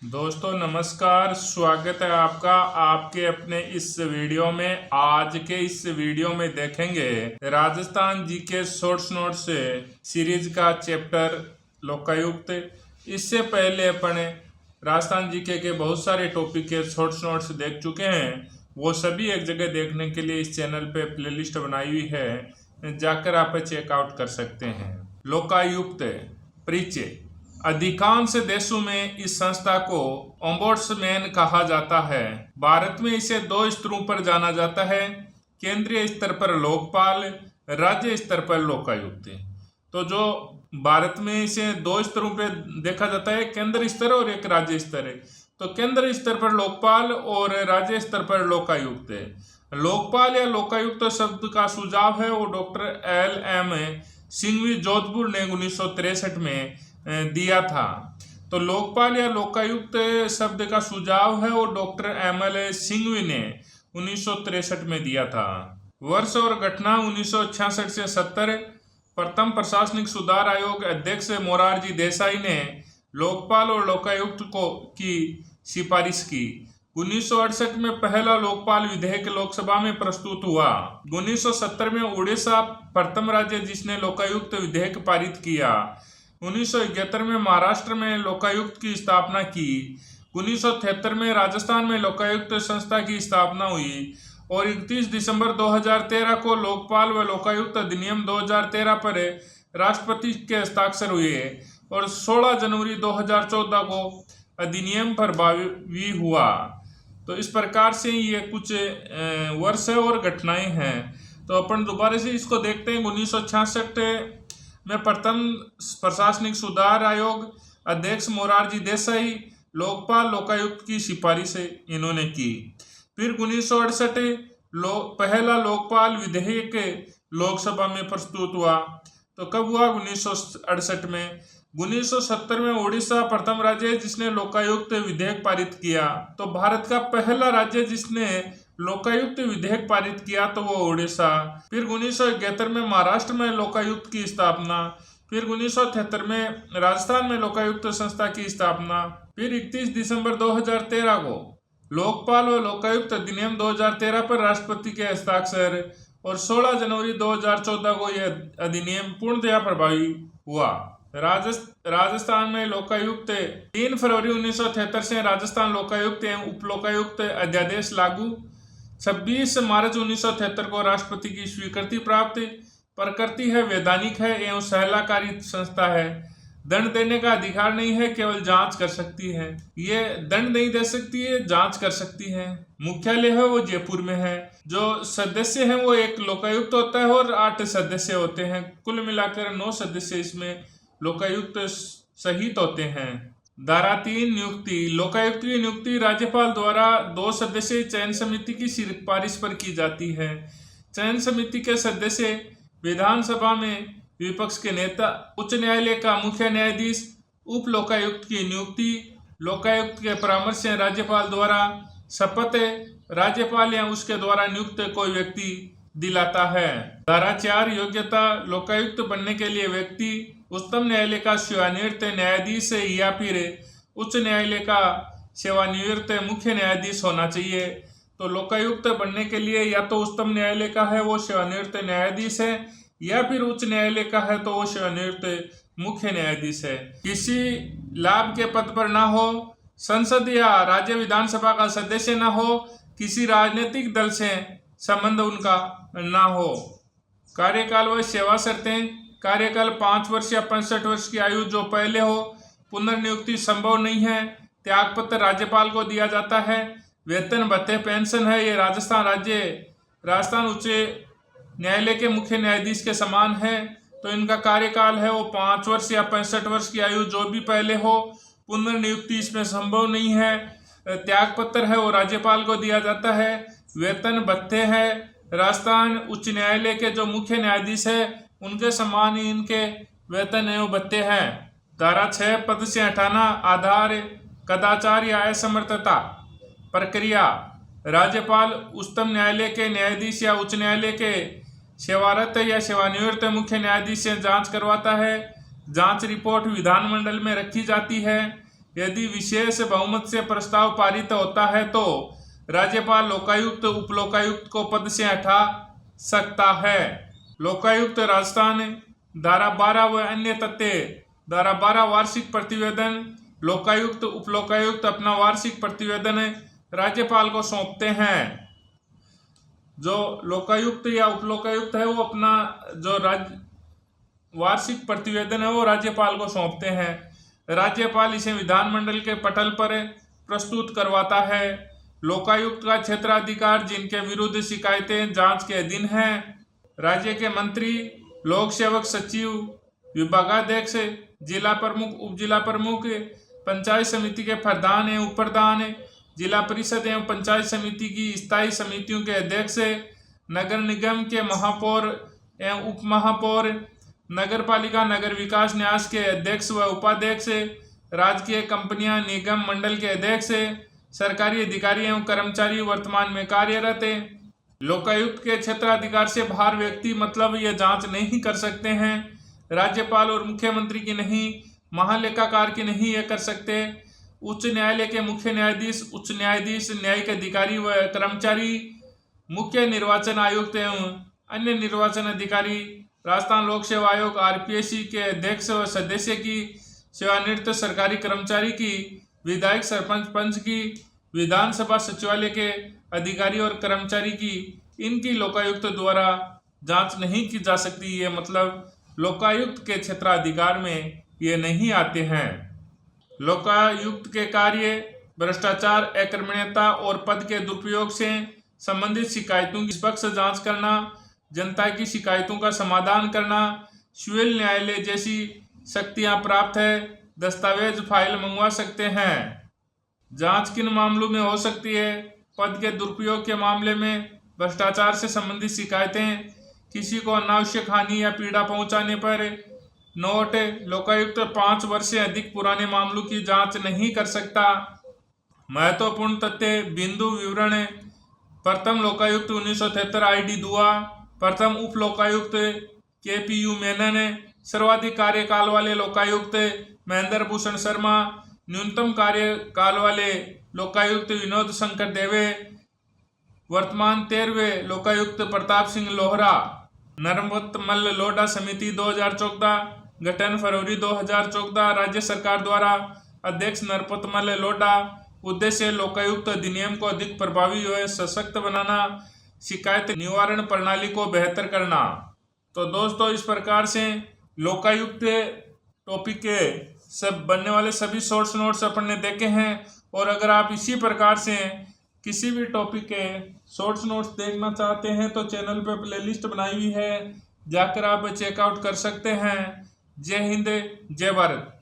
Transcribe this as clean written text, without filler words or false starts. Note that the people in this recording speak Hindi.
दोस्तों नमस्कार, स्वागत है आपका आपके अपने इस वीडियो में। आज के इस वीडियो में देखेंगे राजस्थान जी के शॉर्ट्स नोट्स सीरीज का चैप्टर लोकायुक्त। इससे पहले अपन राजस्थान जी के बहुत सारे टॉपिक के शॉर्ट्स नोट्स देख चुके हैं। वो सभी एक जगह देखने के लिए इस चैनल पे प्लेलिस्ट बनाई हुई है, जाकर आप चेकआउट कर सकते हैं। लोकायुक्त परिचय। अधिकांश देशों में इस संस्था को ओम्बुड्समैन कहा जाता है। भारत में इसे दो स्तरों पर जाना जाता है, केंद्रीय स्तर पर लोकपाल, राज्य स्तर पर लोकायुक्त। तो जो भारत में इसे दो स्तरों पे देखा जाता है, केंद्र स्तर और एक राज्य स्तर है। तो केंद्र स्तर पर लोकपाल और राज्य स्तर पर लोकायुक्त है। लोकपाल या लोकायुक्त शब्द का सुझाव है वो डॉक्टर LM सिंघवी जोधपुर ने 1963 में दिया था। तो लोकपाल या लोकायुक्त शब्द का सुझाव है वो डॉक्टर ML सिंघवी ने 1963 में दिया था। वर्ष और घटना 1966 से 70। प्रथम प्रशासनिक सुधार आयोग अध्यक्ष मोरारजी देसाई ने लोकपाल और लोकायुक्त की सिफारिश की। 1968 में पहला लोकपाल विधेयक लोकसभा में प्रस्तुत हुआ। 1970 में उड़ीसा प्रथम राज्य जिसने लोकायुक्त विधेयक पारित किया। 1971 में महाराष्ट्र में लोकायुक्त की स्थापना की। 1973 में राजस्थान में लोकायुक्त संस्था की स्थापना हुई और 31 दिसंबर 2013 को लोकपाल व लोकायुक्त अधिनियम 2013 पर राष्ट्रपति के हस्ताक्षर हुए और 16 जनवरी 2014 को अधिनियम प्रभावी हुआ। तो इस प्रकार से ये कुछ वर्ष और घटनाएं हैं। तो अपन दोबारा से इसको देखते हैं। 1966 में प्रथम प्रशासनिक सुधार आयोग अध्यक्ष मोरारजी देसाई लोकपाल लोकायुक्त की सिफारिश इन्होंने की। फिर 1968 पहला लोकपाल विधेयक लोकसभा में प्रस्तुत हुआ। तो कब हुआ? 1968 में। 1970 में उड़ीसा प्रथम राज्य है जिसने लोकायुक्त विधेयक पारित किया। तो भारत का पहला राज्य जिसने लोकायुक्त विधेयक पारित किया तो वो उड़ीसा। फिर 1971 में महाराष्ट्र में लोकायुक्त की स्थापना। फिर 1973 में राजस्थान में लोकायुक्त संस्था की स्थापना। फिर 31 दिसंबर 2013 को लोकपाल व लोकायुक्त अधिनियम 2013 पर राष्ट्रपति के हस्ताक्षर और 16 जनवरी 2014 को यह अधिनियम पूर्णतया प्रभावी हुआ। राजस्थान में लोकायुक्त 3 फरवरी 1973 से राजस्थान लोकायुक्त एवं उप लोकायुक्त अध्यादेश लागू। 26 मार्च 1973 को राष्ट्रपति की स्वीकृति प्राप्त। प्रकृति है वैधानिक है एवं सलाहकारी संस्था है। दंड देने का अधिकार नहीं है, केवल जांच कर सकती है। ये दंड नहीं दे सकती है, जांच कर सकती है। मुख्यालय है वो जयपुर में है। जो सदस्य हैं वो एक लोकायुक्त होता है और 8 सदस्य होते हैं। कुल मिलाकर 9 सदस्य इसमें लोकायुक्त सहित होते हैं। धारा 3 नियुक्ति। लोकायुक्त की नियुक्ति राज्यपाल द्वारा 2 सदस्यीय चयन समिति की सिफारिश पर की जाती है। चयन समिति के सदस्य विधानसभा में विपक्ष के नेता, उच्च न्यायालय का मुख्य न्यायाधीश, उप लोकायुक्त की नियुक्ति लोकायुक्त के परामर्श से राज्यपाल द्वारा, शपथ राज्यपाल या उसके द्वारा नियुक्त कोई व्यक्ति दिलाता है। धारा 4 योग्यता। लोकायुक्त बनने के लिए व्यक्ति उच्चतम न्यायालय का सेवानिवृत्त न्यायाधीश या फिर उच्च न्यायालय का सेवानिवृत्त मुख्य न्यायाधीश होना चाहिए। तो लोकायुक्त बनने के लिए या तो उच्चतम न्यायालय का है वो सेवानिवृत्त न्यायाधीश है, या फिर उच्च न्यायालय का है तो वो सेवानिवृत्त मुख्य न्यायाधीश है। किसी लाभ के पद पर ना हो, संसद या राज्य विधानसभा का सदस्य ना हो, किसी राजनीतिक दल से संबंध उनका ना हो। कार्यकाल व सेवा शर्तें। कार्यकाल 5 वर्ष या 65 वर्ष की आयु जो पहले हो। पुनर्नियुक्ति संभव नहीं है। त्यागपत्र राज्यपाल को दिया जाता है। वेतन भत्ते पेंशन है ये राजस्थान उच्च न्यायालय के मुख्य न्यायाधीश के समान है। तो इनका कार्यकाल है वो 5 वर्ष या 65 वर्ष की आयु जो भी पहले हो। पुनर्नियुक्ति इसमें संभव नहीं है। त्यागपत्र है वो राज्यपाल को दिया जाता है। वेतन भत्ते है राजस्थान उच्च न्यायालय के जो मुख्य न्यायाधीश है उनके समान ही इनके वेतन एवं भत्ते हैं। धारा 6 पद से हटाना। आधार कदाचार या असमर्थता प्रक्रिया। राज्यपाल उच्चतम न्यायालय के न्यायाधीश या उच्च न्यायालय के सेवारत या सेवानिवृत्त मुख्य न्यायाधीश से जांच करवाता है। जांच रिपोर्ट विधानमंडल में रखी जाती है। यदि विशेष बहुमत से प्रस्ताव पारित होता है तो राज्यपाल लोकायुक्त उपलोकायुक्त को पद से हटा सकता है। लोकायुक्त राजस्थान धारा 12 व अन्य तथ्य। धारा 12 वार्षिक प्रतिवेदन। लोकायुक्त उपलोकायुक्त अपना वार्षिक प्रतिवेदन राज्यपाल को सौंपते हैं। जो लोकायुक्त या उपलोकायुक्त है वो अपना जो वार्षिक प्रतिवेदन है वो राज्यपाल को सौंपते हैं। राज्यपाल इसे विधानमंडल के पटल पर प्रस्तुत करवाता है। लोकायुक्त का क्षेत्राधिकार जिनके विरुद्ध शिकायतें जांच के अधीन हैं। राज्य के मंत्री, लोक सेवक, सचिव, विभागाध्यक्ष, जिला प्रमुख, उप जिला प्रमुख, पंचायत समिति के प्रधान एवं उप प्रधान, जिला परिषद एवं पंचायत समिति की स्थायी समितियों के अध्यक्ष, नगर निगम के महापौर एवं उप महापौर, नगर पालिका नगर विकास न्यास के अध्यक्ष व उपाध्यक्ष, राजकीय कंपनियां निगम मंडल के अध्यक्ष, सरकारी अधिकारी एवं कर्मचारी वर्तमान में कार्यरत हैं। लोकायुक्त के क्षेत्राधिकार से बाहर व्यक्ति मतलब ये जांच नहीं कर सकते हैं। राज्यपाल और मुख्यमंत्री की नहीं, महालेखाकार की नहीं ये कर सकते। उच्च न्यायालय के मुख्य न्यायाधीश, उच्च न्यायाधीश, न्यायिक अधिकारी व कर्मचारी, मुख्य निर्वाचन आयुक्त एवं अन्य निर्वाचन अधिकारी, राजस्थान लोक सेवा आयोग आरपीएससी के अध्यक्ष व सदस्य की, सेवानिवृत्त सरकारी कर्मचारी की, विधायक, सरपंच, पंच की, विधानसभा सचिवालय के अधिकारी और कर्मचारी की, इनकी लोकायुक्त द्वारा जांच नहीं की जा सकती। ये मतलब लोकायुक्त के क्षेत्राधिकार में ये नहीं आते हैं। लोकायुक्त के कार्य भ्रष्टाचार, अकर्मण्यता और पद के दुरुपयोग से संबंधित शिकायतों की निष्पक्ष जांच करना, जनता की शिकायतों का समाधान करना, सिविल न्यायालय जैसी शक्तियां प्राप्त है, दस्तावेज फाइल मंगवा सकते हैं। जांच किन मामलों में हो सकती है? पद के दुरुपयोग के मामले में, भ्रष्टाचार से संबंधित शिकायतें, किसी को अनावश्यक हानि या पीड़ा पहुंचाने पर। नोट: लोकायुक्त 5 वर्ष से अधिक पुराने मामलों की जांच नहीं कर सकता। महत्वपूर्ण तथ्य बिंदु विवरण। प्रथम लोकायुक्त 1973 आईडी दुआ। प्रथम उप लोकायुक्त केपीयू मेनन। सर्वाधिक कार्यकाल वाले लोकायुक्त महेंद्र भूषण शर्मा। न्यूनतम कार्यकाल वाले लोकायुक्त विनोद शंकर देवे। वर्तमान 13वें लोकायुक्त प्रताप सिंह लोहरा। नरपतमल लोढ़ा समिति 2014। गठन फरवरी 2014। राज्य सरकार द्वारा अध्यक्ष नरपतमल लोढ़ा। उद्देश्य लोकायुक्त अधिनियम को अधिक प्रभावी व सशक्त बनाना, शिकायत निवारण प्रणाली को बेहतर करना। तो दोस्तों, इस प्रकार से लोकायुक्त टॉपिक के सब बनने वाले सभी शॉर्ट्स नोट्स अपन ने देखे हैं। और अगर आप इसी प्रकार से किसी भी टॉपिक के शॉर्ट्स नोट्स देखना चाहते हैं तो चैनल पे प्लेलिस्ट बनाई हुई है, जाकर आप चेकआउट कर सकते हैं। जय हिंद, जय भारत।